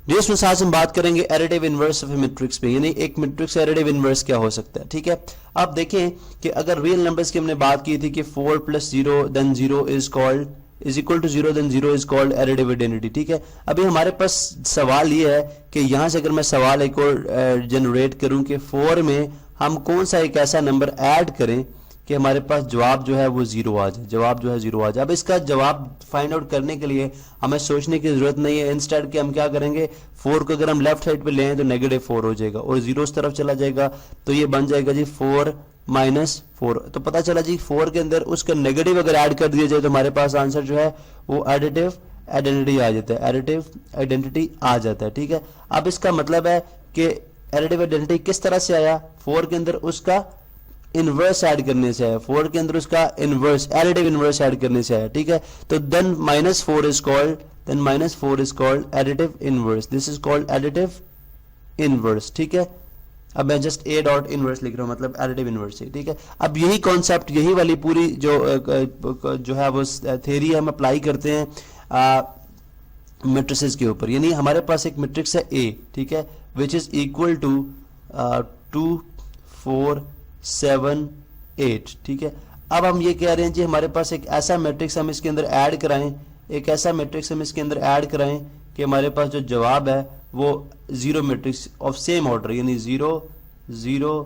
Next में आज हम बात करेंगे एडिटिव इनवर्स ऑफ मैट्रिक्स पे, यानी एक मैट्रिक्स एडिटिव इनवर्स क्या हो सकता है। ठीक है, आप देखें कि अगर रियल नंबर्स की हमने बात की थी कि 4 + 0 then 0 is equal to 0 then 0 is called additive identity. ठीक है, अभी हमारे पास सवाल ये है कि यहां से अगर मैं सवाल एक और जनरेट करूं कि 4 में हम कौन सा एक ऐसा नंबर ऐड करें कि हमारे पास जवाब जो है वो 0 आ जाए, जवाब जो है 0 आ जाए। अब इसका जवाब फाइंड आउट करने के लिए हमें सोचने की जरूरत नहीं है, इंस्टेड के हम क्या करेंगे, 4 को अगर हम लेफ्ट साइड पे ले आए तो -4 हो जाएगा और 0 उस तरफ चला जाएगा तो ये बन जाएगा जी 4 - 4। तो पता चला जी 4 के अंदर उसका नेगेटिव अगर ऐड कर दिया जाए तो हमारे पास आंसर जो है वो एडिटिव आइडेंटिटी आ जाता है, एडिटिव आइडेंटिटी आ जाता है। ठीक है, अब इसका मतलब है कि एडिटिव आइडेंटिटी किस तरह से आया, 4 के अंदर उसका इनवर्स ऐड करने से आया, 4 के अंदर उसका इनवर्स एडिटिव इनवर्स ऐड करने से आया। ठीक है, तो then -4 is called additive inverse, this is called additive inverse. ठीक है, अब मैं जस्ट A डॉट इनवर्स लिख रहा हूं, मतलब एडिटिव इनवर्स है। ठीक है, अब यही कॉन्सेप्ट, यही वाली पूरी जो है वो थ्योरी हम अप्लाई करते हैं मैट्रिसेस के ऊपर। यानी हमारे पास एक मैट्रिक्स है A, ठीक है, विच इज इक्वल टू 2 4 7 8। ठीक है, अब हम ये कह रहे हैं जी हमारे पास एक ऐसा मैट्रिक्स हम इसके अंदर ऐड कराएं, एक ऐसा मैट्रिक्स हम इसके अंदर ऐड कराएं कि हमारे पास जो जवाब है वो 0 मैट्रिक्स ऑफ सेम ऑर्डर, यानी 0 0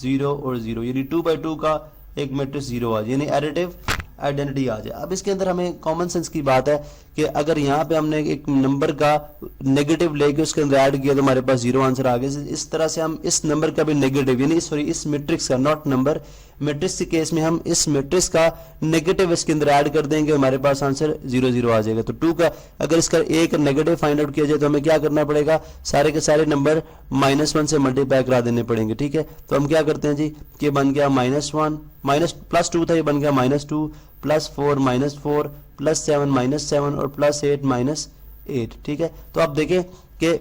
0 और 0, यानी 2x2 का एक मैट्रिक्स 0 आ जाए, यानी एडिटिव आइडेंटिटी आ जाए। अब इसके अंदर हमें कॉमन सेंस की बात है कि अगर यहाँ पे हमने एक नंबर का नेगेटिव लेके उसके अंदर ऐड किया तो हमारे पास 0 आंसर आ गया। इस तरह से हम इस नंबर का भी नेगेटिव, यानी सॉरी इस मैट्रिक्स का, नॉट नंबर, मैट्रिक्स के केस में हम इस मैट्रिक्स का नेगेटिव इसके अंदर ऐड कर देंगे, हमारे पास आंसर 0 0 आ जाएगा। तो 2 का अगर इसका एक नेगेटिव फाइंड आउट किया जाए तो हमें क्या करना पड़ेगा, सारे के सारे नंबर -1 से मल्टीप्लाई करा देने पड़ेंगे। ठीक है, तो हम क्या करते हैं जी कि बन गया -1 +2 था, ये बन गया -2 +4 -4 +7 -7 और +8 -8। ठीक है, तो आप देखें कि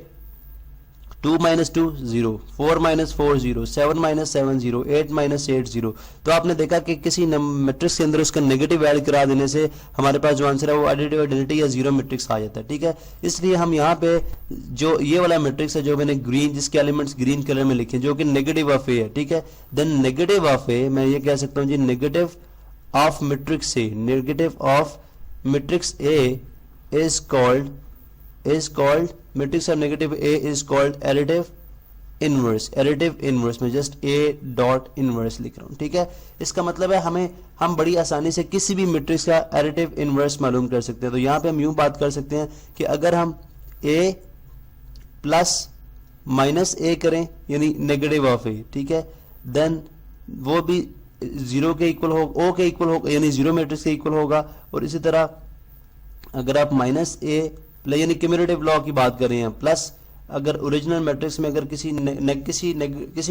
2 - 2 0, 4 - 4 0, 7 - 7 0, 8 - 8 0। तो आपने देखा कि किसी मैट्रिक्स के अंदर उसका नेगेटिव ऐड करा देने से हमारे पास जो आंसर है वो एडिटिव आइडेंटिटी या 0 मैट्रिक्स आ जाता है। ठीक है, इसलिए हम यहाँ पे जो ये वाला मैट्रिक्स है जो मैंने ग्रीन, जिसके एलिमेंट्स ग्रीन कलर में लिखे जो कि नेगेटिव ऑफ ए है। ठीक है, देन नेगेटिव ऑफ ए, मैं ये कह सकता हूँ जी negative of matrix A, negative of matrix A is called matrix of negative A is called additive inverse, additive inverse में जस्ट A डॉट इनवर्स लिख रहा हूं। ठीक है, इसका मतलब है हम बड़ी आसानी से किसी भी मैट्रिक्स का एडिटिव इनवर्स मालूम कर सकते हैं। तो यहां पे हम यूं बात कर सकते हैं कि अगर हम A प्लस -A करें, यानी नेगेटिव ऑफ A, ठीक है, देन वो भी 0 के इक्वल होगा, O के इक्वल होगा, यानी 0 मैट्रिक्स के इक्वल होगा। और इसी तरह अगर आप -A यानी क्यूमुलेटिव लॉ की बात कर रहे हैं, प्लस अगर ओरिजिनल मैट्रिक्स में अगर किसी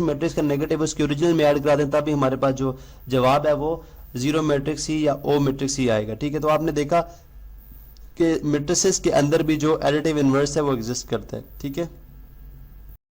मैट्रिक्स का नेगेटिव उसके ओरिजिनल में ऐड करा दें तब भी हमारे पास जो जवाब है वो 0 मैट्रिक्स ही या O मैट्रिक्स ही आएगा। ठीक है, तो आपने देखा कि मैट्रिसेस के अंदर भी जो एडिटिव इनवर्स है वो एग्जिस्ट करता है। ठीक है।